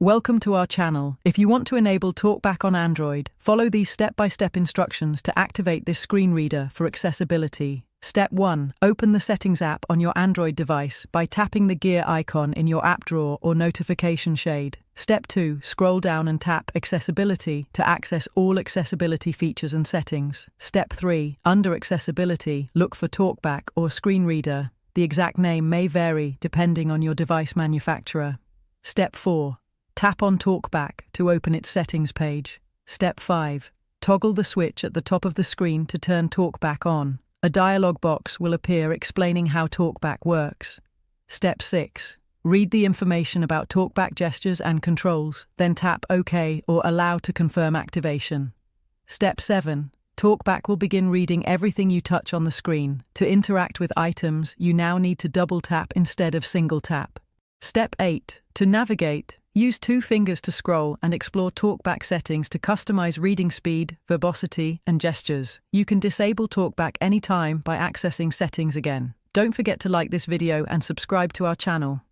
Welcome to our channel. If you want to enable TalkBack on Android, follow these step-by-step instructions to activate this screen reader for accessibility. Step 1. Open the Settings app on your Android device by tapping the gear icon in your app drawer or notification shade. Step 2. Scroll down and tap Accessibility to access all accessibility features and settings. Step 3. Under Accessibility, look for TalkBack or Screen Reader. The exact name may vary depending on your device manufacturer. Step 4. Tap on TalkBack to open its settings page. Step 5. Toggle the switch at the top of the screen to turn TalkBack on. A dialog box will appear explaining how TalkBack works. Step 6. Read the information about TalkBack gestures and controls, then tap OK or Allow to confirm activation. Step 7. TalkBack will begin reading everything you touch on the screen. To interact with items, you now need to double tap instead of single tap. Step 8. To navigate, use 2 fingers to scroll and explore TalkBack settings to customize reading speed, verbosity, and gestures. You can disable TalkBack anytime by accessing settings again. Don't forget to like this video and subscribe to our channel.